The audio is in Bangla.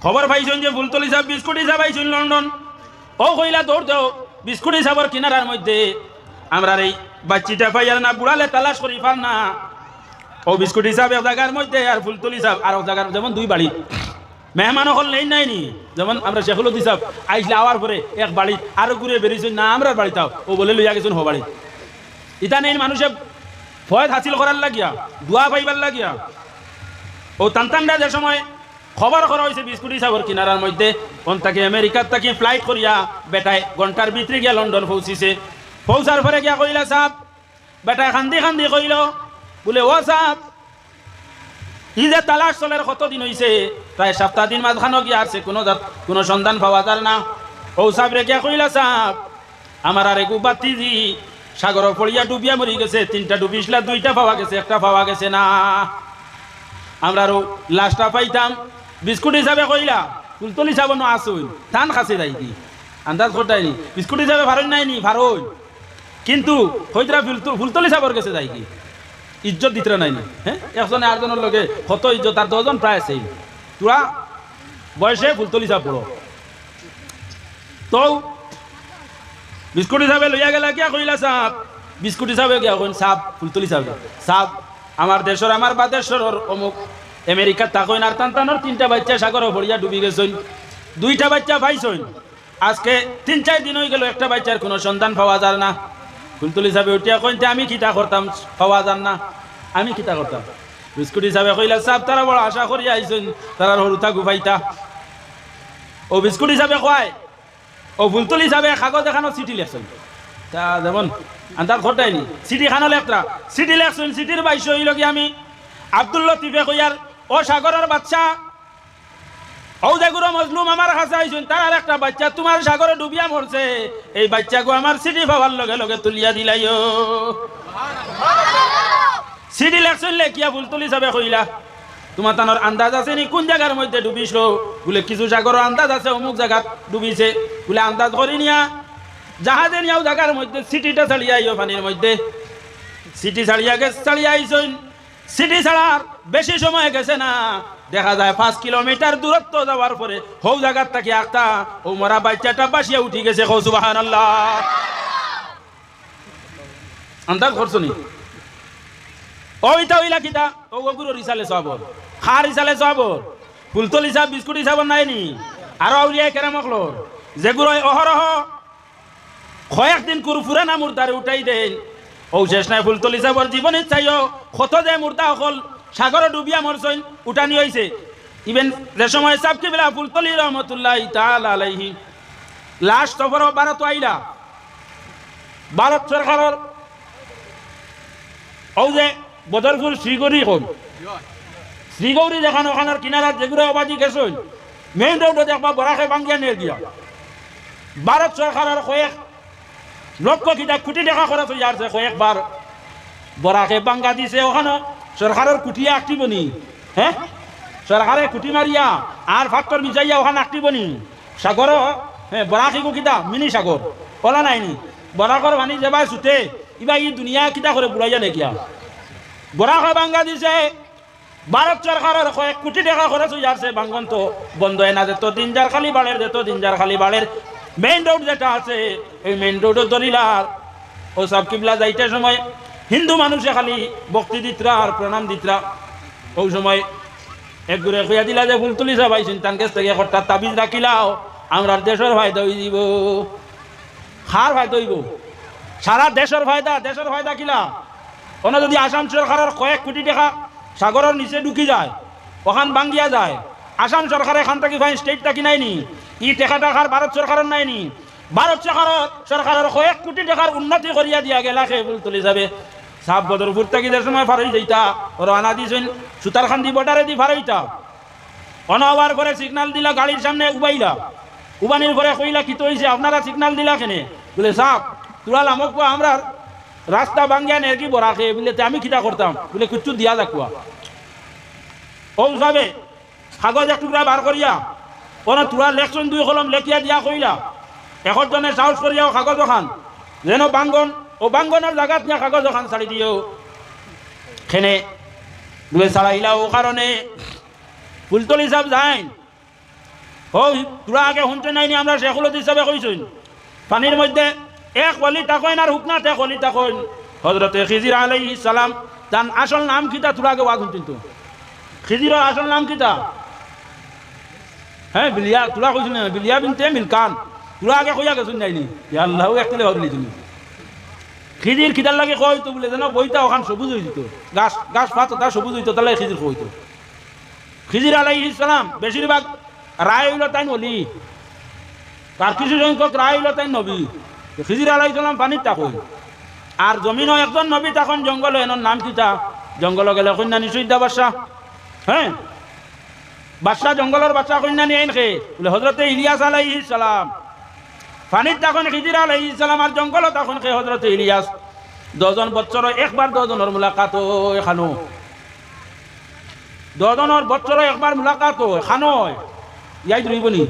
খবর পাইছেন যে ফুলতলি সাহেব বিস্কুট হিসাব আইছেন লন্ডন। ও কইলা দৌড় দেও বিস্কুট হিসাবর কিনারার মধ্যে আমরা এই বাচ্চিটা পাইয়ার না বুড়ালে তালাশ করি পার না। ও বিস্কুট হিসাব এক জায়গার মধ্যে আর ফুলতলি সাহেব আর এক জায়গার, যেমন দুই বাড়ি মেহমান হল নেই নাই নি, যেমন আমরা শেখুল হিসাব আইসলে আওয়ার পরে এক বাড়ি আরো ঘুরে বেরিয়েছেন না আমরা বাড়িটাও ও বলে লইয়া গেছেন হো বাড়ি। ইটা নেই মানুষে ফয়েদ হাসিল করার লাগিয়া দোয়া পাইবার লাগিয়া ও তান্তানরা যে সময় খবর করা হয়েছে বিস্কুট হিসাবর কিনারার মধ্যে কোন তাকে আমেরিকার তাকে ফ্লাইট করিয়া বেটায় ঘন্টার ভিতরে গিয়া লন্ডন পৌঁছিছে। পৌঁছার পরে গিয়া কইলা সাপ বেটায় খান্দি খান্দি কইল বলে ও সাপ ই যে তালাশ চলের কতদিন হয়েছে, প্রায় সপ্তাহ দিন মাঝখানো গিয়া আসছে কোনো সন্ধান পাওয়া যায় না। ও সাপ রে গিয়া কইলা সাপ আমার আর এক বাতিজি সাগর পড়িয়া ডুবিয়া মরি গেছে, 3টা ডুবিছিলা 2টা পাওয়া গেছে, 1টা পাওয়া গেছে না। আমরা আরো লাশটা পাইতাম বিস্কুট হিসাবে কইলা ফুলতলি হিসাবে ন আসুন ধান খাসে যাই কি আন্দাজ করতাইনি বিস্কুট হিসাবে ভারত নাইনি ভারত, কিন্তু হইতরা ফুলতলি হিসাবের গেছে যাই কি ইজ্জত দিতে নাইনি। হ্যাঁ একজনে আরেকজনের লগে কত ইজ্জত, আর 10 জন প্রায় সেই তোরা বয়সে ফুলতলি হিসাব পড়ো। তো বিস্কুট হিসাবে লইয়া গেলা কিয়া কইলা সাপ বিস্কুট হিসাবে গিয়া কইন সাপ ফুলতলি হিসাবে সাপ আমার দেশের আমার বাদেশ্বরের অমুক আমেরিকার তাকইন আর তান্তানোর 3টা বাচ্চা সাগর ভরিয়া ডুবি গেছেন, 2টা বাচ্চা পাইছেন। আজকে 3-4 দিন হয়ে গেল একটা বাচ্চার কোনো সন্ধান পাওয়া যায় না। ফুলতলি হিসাবে উঠিয়া কইতে আমি কিতা করতাম পাওয়া যান না, আমি কিতা করতাম। বিস্কুট হিসাবে কইলা সাপ তারা বড় আশা করিয়া আইছেন তারা হরুতা গুফাইতা। ও বিস্কুট হিসাবে কয় ও ফুলতলি হিসাবে কাগজ এখানো চিঠি লেখছেন, তা যেমন আন্দার ঘটায়নি চিঠি খানো লেখরা চিঠি লেখছেন। চিঠির বাইশ হইল কি আমি আব্দুল লতিফে কইয়ার ও সাগরের বাচ্চা ও যেগুলো মজলুম আমার কাছে আইছেন তার একটা বাচ্চা তোমার সাগরে ডুবিয়া মরছে, এই বাচ্চাকে আমার চিঠি পাওয়ার লগে লগে তুলিয়া দিলাইও। চিঠি লেখছেন লেখিয়া ফুলতলি হিসাবে কইলা তোমার তানোর আন্দাজ আছে নি কোন জায়গার মধ্যে ডুবিস? বলে কিছু সাগর আন্দাজ আছে অমুক জায়গা ডুবিছে, বলে আন্দাজ করি নিয়া জাহাজে নিয়াও জায়গার মধ্যে সিটিটা ছাড়িয়া আইও পানির মধ্যে। সিটি ছাড়িয়া গেছে ছাড়িয়া আইসন, সিটি ছাড়ার বেশি সময় গেছে না, দেখা যায় 5 কিলোমিটার দূরত্ব যাওয়ার পরে হৌ জায়গার থেকে একটা ও মরা বাচ্চাটা বাসিয়া উঠি গেছে। কও সুবহানাল্লাহ। আন্দাজ করছো নি? ওইটা হইলা কিতা ও গুরু রিসালে সবর খার রিসালে সবর ফুলতলি হিসাব বিস্কুট হিসাব নাইনি আর আউলিয়া কেরামকলো যেগুলো অহরহ কয়েকদিন কুরফুরা না মুর্দারে উঠাই দেন। ও শেষ নাই ফুলতলি হিসাবর জীবনে চাইও কত যে মুর্দা অকল সাগরে ডুবিয়া মরছইন উঠানি হয়েছে। ইভেন যে সময় সাবকি বেলা ফুলতলি রহমতুল্লাহ তাআলা আলাইহি লাস্ট সফর ভারত আইলা, ভারত সরকারের ও যে বদরপুর শ্রীগৌরী কোন শ্রীগৌরী দেখান ওখানের কিনারা যেগুলো অবাদি গেছেন মেইন রোডে দেখবা বরাকে বাঙ্গিয়া নিয়ে গিয়া ভারত সরকারের কয়েক লক্ষ কিটা কোটি টাকা খরচ হয়ে যাচ্ছে, কয়েকবার বরাকে বাঙ্গা দিছে। ওখানে সরকারের কুটিয়া আঁকটিব নি? হ্যাঁ সরকারে কুটি মারিয়া আর ফ্যাক্টর মিজাইয়া ওখানে আঁকটিব নি সাগর? হ্যাঁ বরাকি কিতা মিনি সাগর ওলা নাইনি বরাকর ভানি যাবা ছুটে ইবা ই দুনিয়া কিতা করে বুড়াইয়া নেকিয়া বরাকে বাঙ্গা দিছে। ভারত সরকারের কয়েক কোটি টাকা খরচ হয়ে যাচ্ছে, বাঙ্গন তো বন্ধ হয় না, যেত দিনজার খালি বাড়ের যেত দিনজার খালি বাড়ের মেইন রোড যেটা আছে এই মেইন রোডও দলিলার ও সব কিবলা যাইতে সময় হিন্দু মানুষে খালি ভক্তি দিতরা আর প্রণাম দিতরা। ওই সময় এক ঘুরে খুঁয়া দিলা যে ফুলতলি সাহেব আইসেন তার কাছ থেকে একটা তাবিজ রাখিলাও আমরা দেশের ফায়দা হয়ে দিব। খার ফায়দা হইব সারা দেশের ফায়দা, দেশের ফায়দা কিলা ওনা যদি আসাম সরকারের কয়েক কোটি টাকা সাগরের নিচে ঢুকি যায় ওখান বাঙ্গিয়া যায়, আসাম সরকার এখান থেকে ফাইন স্টেটটা কি নাইনি ই টাকা টাকার ভারত সরকারের নাইনি, ভারত সরকারের কয়েক কোটি টাকার উন্নতি করিয়া দিয়া গেলা সে ফুলতলি যাবে। সাপ বদরপুর থেকে যে সময় ফারই যাইতা রানা দিছেন সুতারখান্দি বর্ডারে দি ফারইতা অনবার করে সিগনাল দিলা গাড়ির সামনে উবাইলা, উবানির ঘরে কইলা কি তো হইছে আপনারা সিগনাল দিলা কেনে? বলে সাপ তুরাল আমক আমরা রাস্তা বাঙ্গিয়া নেকি বরাকে বলে আমি কিতা করতাম? বলে কিচ্ছু দিয়া যাকুয়া ও যাবে কাগজ এক টুকরা বার করিয়া ওনা তুরা লেখছেন 2 কলম লেখিয়া দিয়া কইলা এখন জনে সাহস করিয়াও কাগজ খান যেন বাঙ্গন ও বাঙ্গনের জায়গাত নিয়ে কাগজ খান ছাড়ি দিও খেনে বলে ছাড়াইলা। ও কারণে ফুলতলি সাহেব যাইন ওই তোরা আগে শুনতে নাইনি আমরা শেখুলত হিসাবে কইছইন পানির মধ্যে এক ওলি তাকইন আর হুকনাত এক ওলি তাকইন হযরতে খিজির আলাইহিস সালাম তার আসল নাম কিতা তোরা আগে ওয়াজ শুনতেন তো খিজিরের আসল নাম কিতা হ্যাঁ বিলিয়া তোরা কইছেন না বিলিয়া বিনতে মিলকান তোরা আগে কইয়া গেছুন নাইনি ইয়া আল্লাহ একতলে হবলি তুমি খিজির কিতার লাগে কই তো বলে জানো বইটা ওখান সবুজ হই দিত গাছ গাছ পাতা সবুজ হইতো তাহলে খিজির কইতো খিজির আলাইহিস সালাম বেশিরভাগ রায় হইল তাই নলি তার কিছু সংখ্যক রায় হইল তাই নবী খিজির আলাইহিস সালাম পানির তাকই আর জমিনও একজন নবী তখন জঙ্গল এনার নাম কিতা জঙ্গল গেলে কন্যা নিশুদ্ধা বাদশাহ হ্যাঁ বাদশাহ জঙ্গলের বাচ্চা কন্যা নিয়ে আইন খে বলে হযরতে ইলিয়াস আলাইহিস সালাম পানির তখন খিজির আলাইহিস সালাম আর জঙ্গল তখন খে হযরতে ইলিয়াস 10 বছর একবার 10 জনের মুলাকাত খানো 10 জনের বছর একবার মুলাকাত খানো ইয়াই ধরিবনি